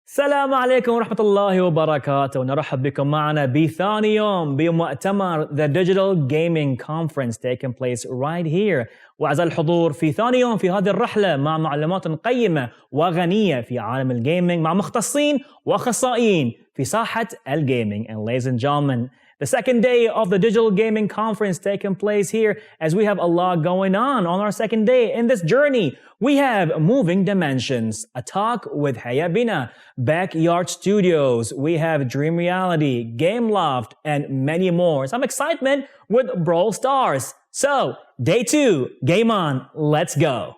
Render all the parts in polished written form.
السلام عليكم ورحمة الله وبركاته. نرحب بكم معنا بثاني يوم بمؤتمر The Digital Gaming Conference taking place right here. وأعزائي الحضور في ثاني يوم في هذه الرحلة مع معلومات قيمة وغنية في عالم الجيمنج مع مختصين وأخصائيين في ساحة الجيمنج. And ladies and gentlemen, the second day of the Digital Gaming Conference taking place here as we have a lot going on our second day in this journey. We have Moving Dimensions, a talk with Haya Bina, Backyard Studios. We have Dream Reality, Game Loft, and many more. Some excitement with Brawl Stars. So, day 2, game on, let's go.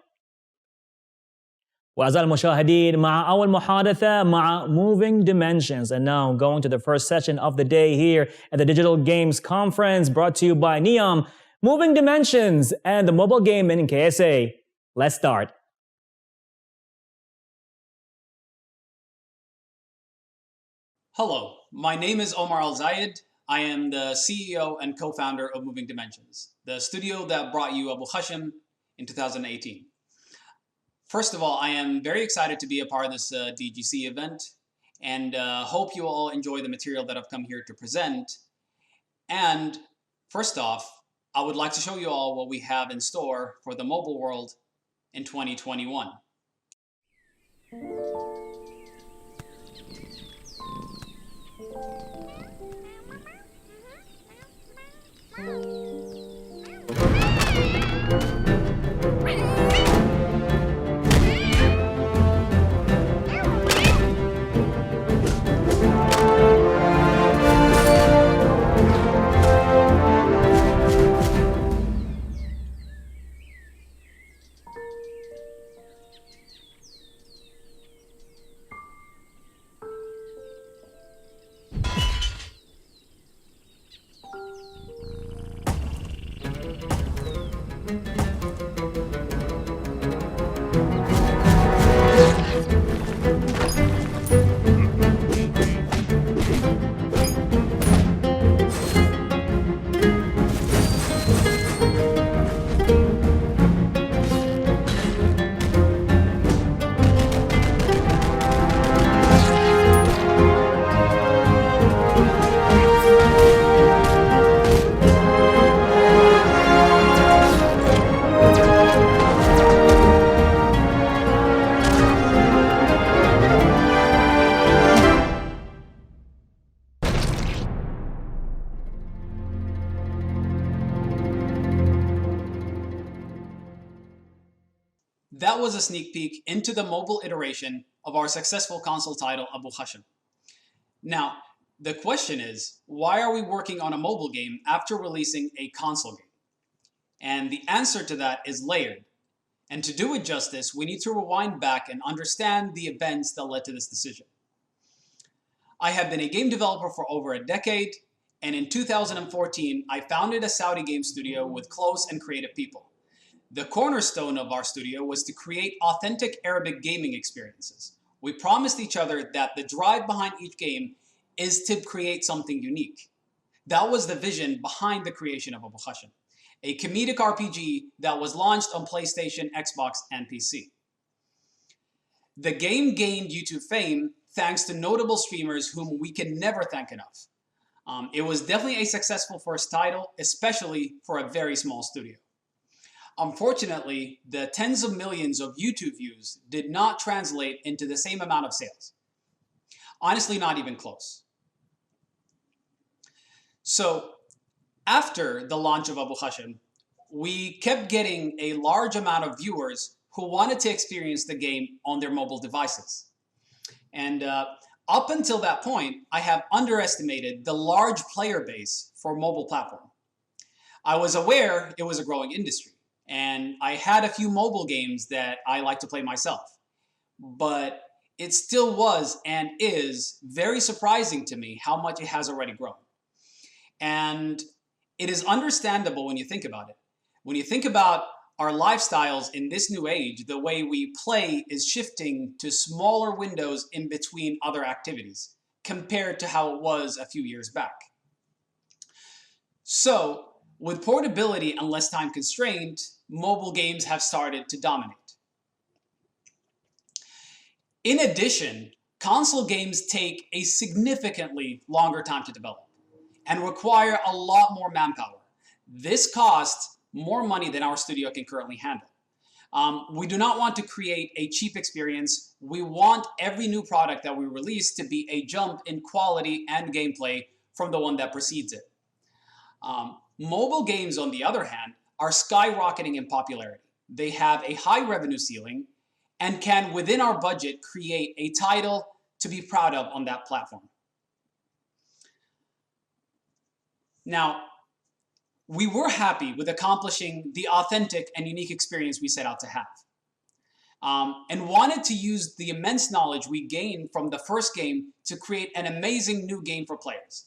وأعزائي المشاهدين مع أول محادثة مع Moving Dimensions. And now going to the first session of the day here at the Digital Games Conference brought to you by Neom, Moving Dimensions, and the mobile game in KSA. Let's start. Hello, my name is Omar Alzayed. I am the CEO and co-founder of Moving Dimensions, the studio that brought you Abo Khashem in 2018. First of all, I am very excited to be a part of this DGC event and hope you all enjoy the material that I've come here to present. And first off, I would like to show you all what we have in store for the mobile world in 2021. That was a sneak peek into the mobile iteration of our successful console title, Abo Khashem. Now, the question is, why are we working on a mobile game after releasing a console game? And the answer to that is layered. And to do it justice, we need to rewind back and understand the events that led to this decision. I have been a game developer for over a decade, and in 2014, I founded a Saudi game studio with close and creative people. The cornerstone of our studio was to create authentic Arabic gaming experiences. We promised each other that the drive behind each game is to create something unique. That was the vision behind the creation of Abo Khashem, a comedic RPG that was launched on PlayStation, Xbox, and PC. The game gained YouTube fame thanks to notable streamers whom we can never thank enough. It was definitely a successful first title, especially for a very small studio. Unfortunately, the tens of millions of YouTube views did not translate into the same amount of sales. Honestly, not even close. So, after the launch of Abo Khashem, we kept getting a large amount of viewers who wanted to experience the game on their mobile devices. And up until that point, I have underestimated the large player base for mobile platform. I was aware it was a growing industry, and I had a few mobile games that I like to play myself. But it still was and is very surprising to me how much it has already grown. And it is understandable when you think about it. When you think about our lifestyles in this new age, the way we play is shifting to smaller windows in between other activities compared to how it was a few years back. So, with portability and less time constraint, mobile games have started to dominate. In addition, Console games take a significantly longer time to develop and require a lot more manpower. This costs more money than our studio can currently handle. We do not want to create a cheap experience. We want every new product that we release to be a jump in quality and gameplay from the one that precedes it. Mobile games, on the other hand, are skyrocketing in popularity. They have a high revenue ceiling and can, within our budget, create a title to be proud of on that platform. Now, we were happy with accomplishing the authentic and unique experience we set out to have, and wanted to use the immense knowledge we gained from the first game to create an amazing new game for players.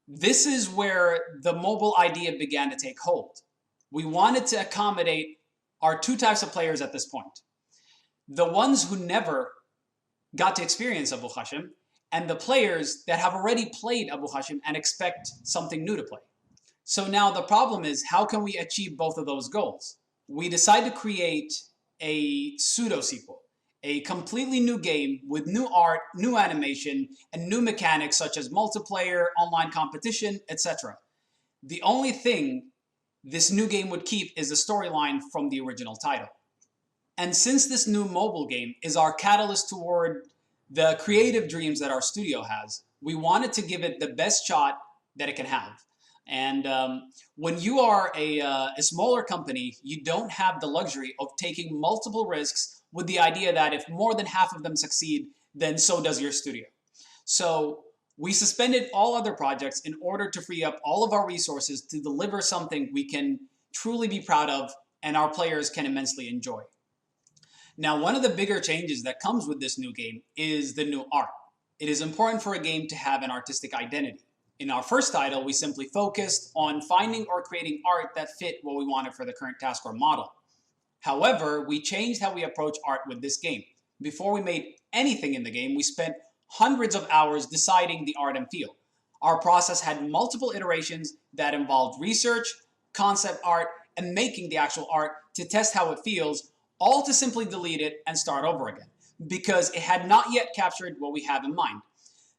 This is where the mobile idea began to take hold. We wanted to accommodate our two types of players at this point. The ones who never got to experience Abo Khashem, and the players that have already played Abo Khashem and expect something new to play. So now the problem is, how can we achieve both of those goals? We decided to create a pseudo-sequel, a completely new game with new art, new animation, and new mechanics such as multiplayer, online competition, etc. The only thing this new game would keep is the storyline from the original title. And since this new mobile game is our catalyst toward the creative dreams that our studio has, we wanted to give it the best shot that it can have. And when you are a smaller company, you don't have the luxury of taking multiple risks with the idea that if more than half of them succeed, then so does your studio. So we suspended all other projects in order to free up all of our resources to deliver something we can truly be proud of and our players can immensely enjoy. Now, one of the bigger changes that comes with this new game is the new art. It is important for a game to have an artistic identity. In our first title, we simply focused on finding or creating art that fit what we wanted for the current task or model. However, we changed how we approach art with this game. Before we made anything in the game, we spent hundreds of hours deciding the art and feel. Our process had multiple iterations that involved research, concept art, and making the actual art to test how it feels, all to simply delete it and start over again, because it had not yet captured what we have in mind.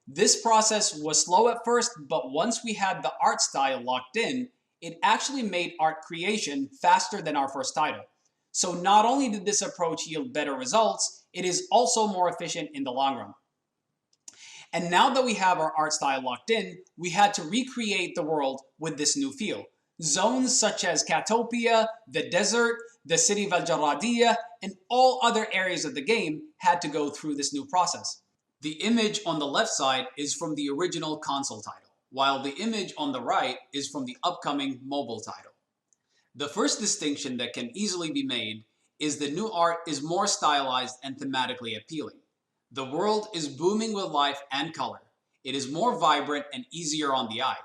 This process was slow at first, but once we had the art style locked in, it actually made art creation faster than our first title. So not only did this approach yield better results, it is also more efficient in the long run. And now that we have our art style locked in, we had to recreate the world with this new feel. Zones such as Catopia, the desert, the city of Al-Jarradiyya, and all other areas of the game had to go through this new process. The image on the left side is from the original console title, while the image on the right is from the upcoming mobile title. The first distinction that can easily be made is the new art is more stylized and thematically appealing. The world is booming with life and color. It is more vibrant and easier on the eye.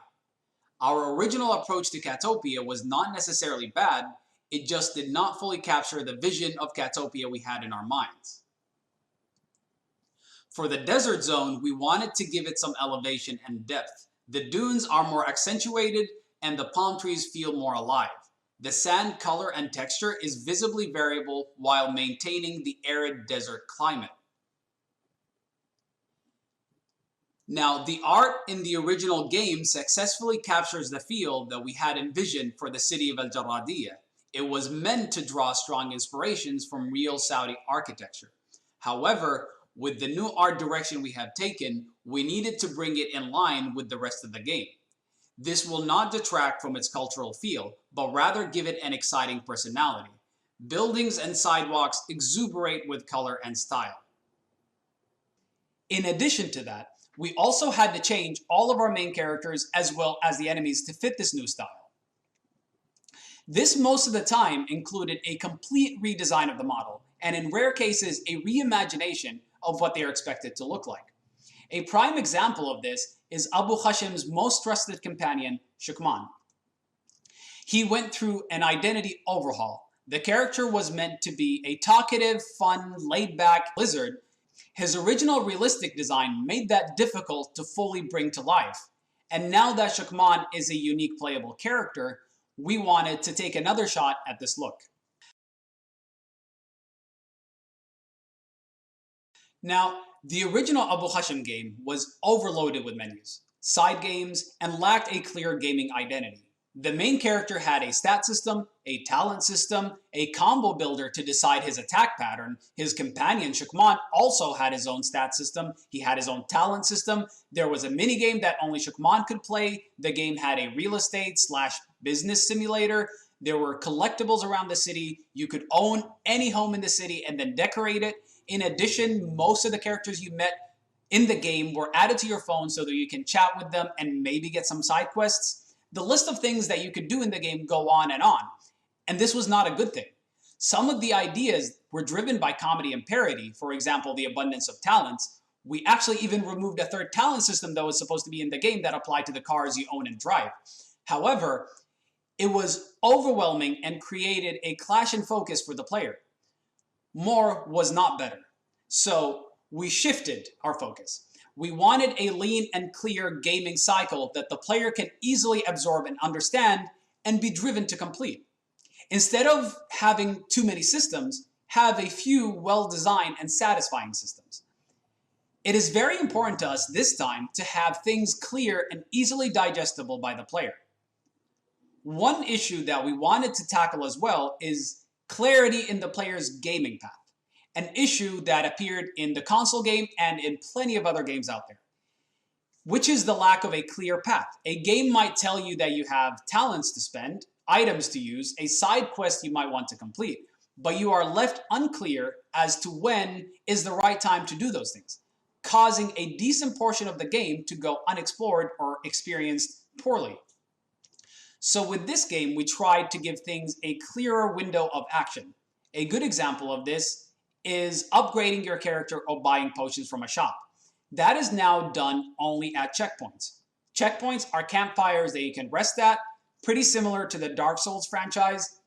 Our original approach to Catopia was not necessarily bad, it just did not fully capture the vision of Catopia we had in our minds. For the desert zone, we wanted to give it some elevation and depth. The dunes are more accentuated and the palm trees feel more alive. The sand color and texture is visibly variable while maintaining the arid desert climate. Now, the art in the original game successfully captures the feel that we had envisioned for the city of Al-Jarradiyya. It was meant to draw strong inspirations from real Saudi architecture. However, with the new art direction we have taken, we needed to bring it in line with the rest of the game. This will not detract from its cultural feel, but rather give it an exciting personality. Buildings and sidewalks exuberate with color and style. In addition to that, we also had to change all of our main characters as well as the enemies to fit this new style. This most of the time included a complete redesign of the model, and in rare cases, a reimagination of what they are expected to look like. A prime example of this is Abo Khashem's most trusted companion, Shukman. He went through an identity overhaul. The character was meant to be a talkative, fun, laid-back lizard. His original realistic design made that difficult to fully bring to life. And now that Shukman is a unique playable character, we wanted to take another shot at this look. Now, The original Abo Khashem game was overloaded with menus, side games, and lacked a clear gaming identity. The main character had a stat system, a talent system, a combo builder to decide his attack pattern. His companion, Shukman, also had his own stat system. He had his own talent system. There was a minigame that only Shukman could play. The game had a real estate / business simulator. There were collectibles around the city. You could own any home in the city and then decorate it. In addition, most of the characters you met in the game were added to your phone so that you can chat with them and maybe get some side quests. The list of things that you could do in the game go on. And this was not a good thing. Some of the ideas were driven by comedy and parody, for example, the abundance of talents. We actually even removed a third talent system that was supposed to be in the game that applied to the cars you own and drive. However, it was overwhelming and created a clash in focus for the player. More was not better. So we shifted our focus. We wanted a lean and clear gaming cycle that the player can easily absorb and understand and be driven to complete. Instead of having too many systems, have a few well-designed and satisfying systems. It is very important to us this time to have things clear and easily digestible by the player. One issue that we wanted to tackle as well is clarity in the player's gaming path. An issue that appeared in the console game and in plenty of other games out there, which is the lack of a clear path. A game might tell you that you have talents to spend, items to use, a side quest you might want to complete, but you are left unclear as to when is the right time to do those things, causing a decent portion of the game to go unexplored or experienced poorly. So with this game, we tried to give things a clearer window of action. A good example of this is upgrading your character or buying potions from a shop. That is now done only at checkpoints. Checkpoints are campfires that you can rest at, pretty similar to the Dark Souls franchise.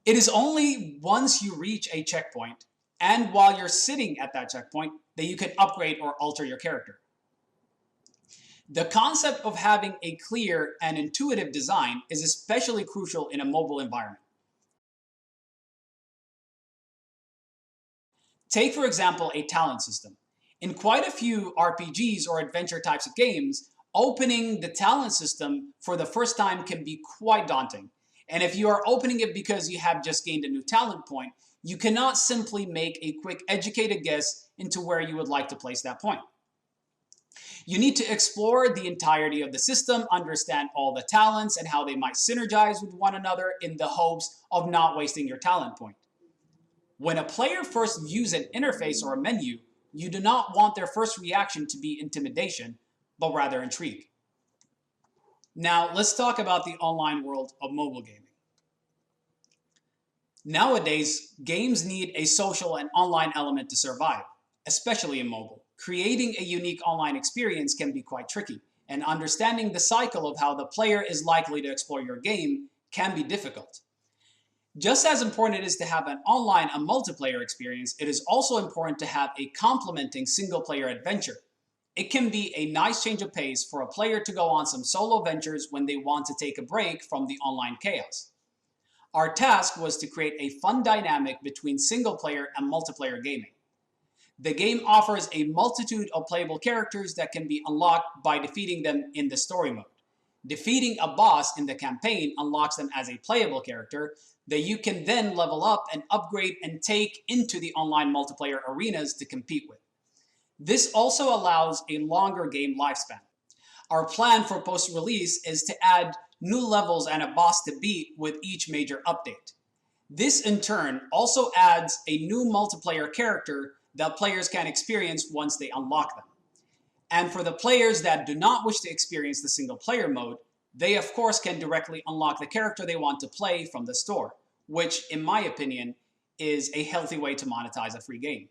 It is only once you reach a checkpoint and while you're sitting at that checkpoint that you can upgrade or alter your character. The concept of having a clear and intuitive design is especially crucial in a mobile environment. Take, for example, a talent system. In quite a few RPGs or adventure types of games, opening the talent system for the first time can be quite daunting. And if you are opening it because you have just gained a new talent point, you cannot simply make a quick educated guess into where you would like to place that point. You need to explore the entirety of the system, understand all the talents and how they might synergize with one another in the hopes of not wasting your talent point. When a player first views an interface or a menu, you do not want their first reaction to be intimidation, but rather intrigue. Now, let's talk about the online world of mobile gaming. Nowadays, games need a social and online element to survive, especially in mobile. Creating a unique online experience can be quite tricky, and understanding the cycle of how the player is likely to explore your game can be difficult. Just as important it is to have an online and multiplayer experience, it is also important to have a complementing single-player adventure. It can be a nice change of pace for a player to go on some solo ventures when they want to take a break from the online chaos. Our task was to create a fun dynamic between single-player and multiplayer gaming. The game offers a multitude of playable characters that can be unlocked by defeating them in the story mode. Defeating a boss in the campaign unlocks them as a playable character that you can then level up and upgrade and take into the online multiplayer arenas to compete with. This also allows a longer game lifespan. Our plan for post-release is to add new levels and a boss to beat with each major update. This in turn also adds a new multiplayer character that players can experience once they unlock them. And for the players that do not wish to experience the single player mode, they of course can directly unlock the character they want to play from the store, which in my opinion is a healthy way to monetize a free game.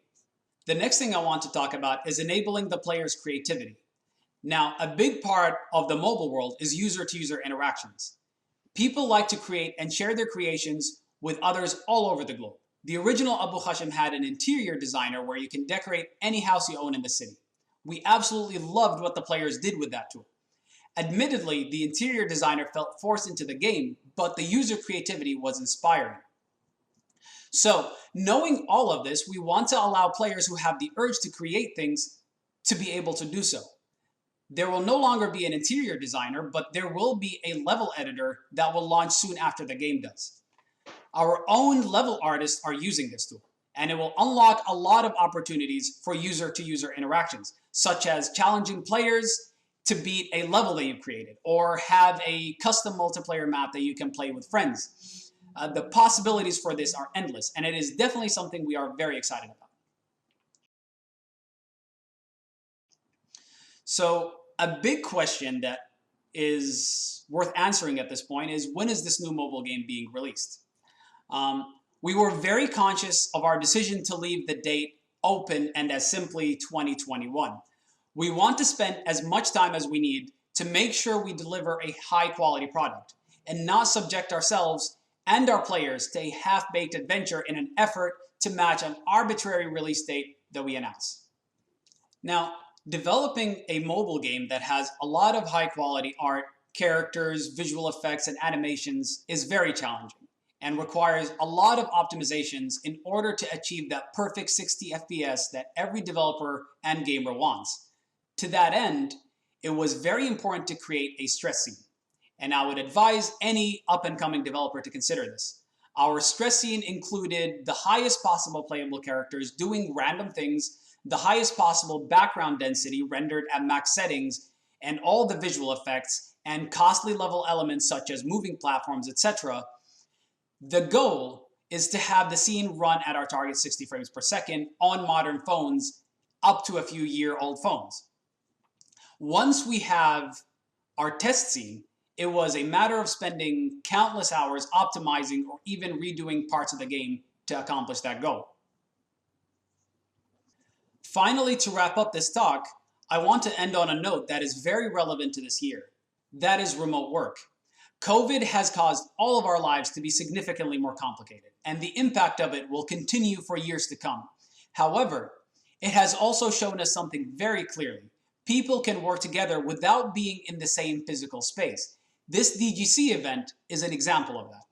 The next thing I want to talk about is enabling the player's creativity. Now, a big part of the mobile world is user-to-user interactions. People like to create and share their creations with others all over the globe. The original Abo Khashem had an interior designer where you can decorate any house you own in the city. We absolutely loved what the players did with that tool. Admittedly, the interior designer felt forced into the game, but the user creativity was inspiring. So, knowing all of this, we want to allow players who have the urge to create things to be able to do so. There will no longer be an interior designer, but there will be a level editor that will launch soon after the game does. Our own level artists are using this tool, and it will unlock a lot of opportunities for user-to-user interactions, such as challenging players to beat a level that you've created, or have a custom multiplayer map that you can play with friends. The possibilities for this are endless, and it is definitely something we are very excited about. So a big question that is worth answering at this point is, when is this new mobile game being released? We were very conscious of our decision to leave the date open and as simply 2021. We want to spend as much time as we need to make sure we deliver a high quality product and not subject ourselves and our players to a half-baked adventure in an effort to match an arbitrary release date that we announce. Now, developing a mobile game that has a lot of high quality art, characters, visual effects, and animations is very challenging and requires a lot of optimizations in order to achieve that perfect 60 FPS that every developer and gamer wants. To that end, it was very important to create a stress scene, and I would advise any up-and-coming developer to consider this. Our stress scene included the highest possible playable characters doing random things, the highest possible background density rendered at max settings, and all the visual effects and costly level elements such as moving platforms, etc. The goal is to have the scene run at our target 60 frames per second on modern phones up to a few year-old phones. Once we have our test scene, it was a matter of spending countless hours optimizing or even redoing parts of the game to accomplish that goal. Finally, to wrap up this talk, I want to end on a note that is very relevant to this year. That is remote work. COVID has caused all of our lives to be significantly more complicated, and the impact of it will continue for years to come. However, it has also shown us something very clearly. People can work together without being in the same physical space. This DGC event is an example of that.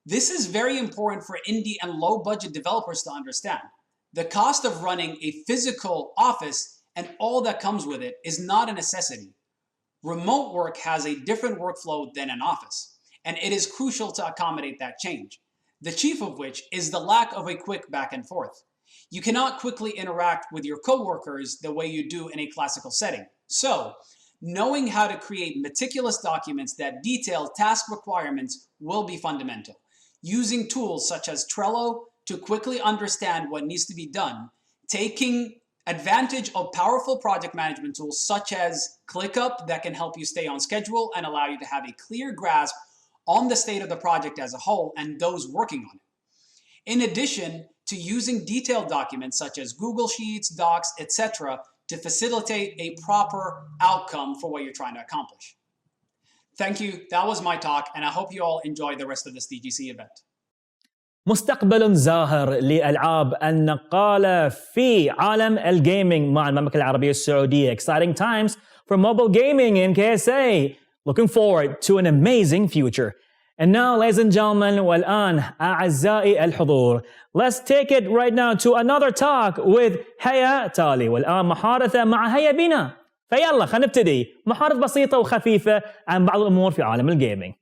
This is very important for indie and low-budget developers to understand. The cost of running a physical office and all that comes with it is not a necessity. Remote work has a different workflow than an office, and it is crucial to accommodate that change, the chief of which is the lack of a quick back and forth. You cannot quickly interact with your coworkers the way you do in a classical setting. So, knowing how to create meticulous documents that detail task requirements will be fundamental. Using tools such as Trello to quickly understand what needs to be done, taking advantage of powerful project management tools such as ClickUp that can help you stay on schedule and allow you to have a clear grasp on the state of the project as a whole and those working on it. In addition to using detailed documents such as Google Sheets, Docs, etc. to facilitate a proper outcome for what you're trying to accomplish. Thank you. That was my talk, and I hope you all enjoy the rest of this DGC event. مستقبل زاهر لألعاب النقالة في عالم الجيمنج مع المملكة العربية السعودية. Exciting times for mobile gaming in KSA. Looking forward to an amazing future. And now, ladies and gentlemen, والآن أعزائي الحضور, let's take it right now to another talk with هيا تالي. والآن محادثة مع هيا بنا. فيلا خلينا نبتدي محادثة بسيطة وخفيفة عن بعض الأمور في عالم الجيمنج.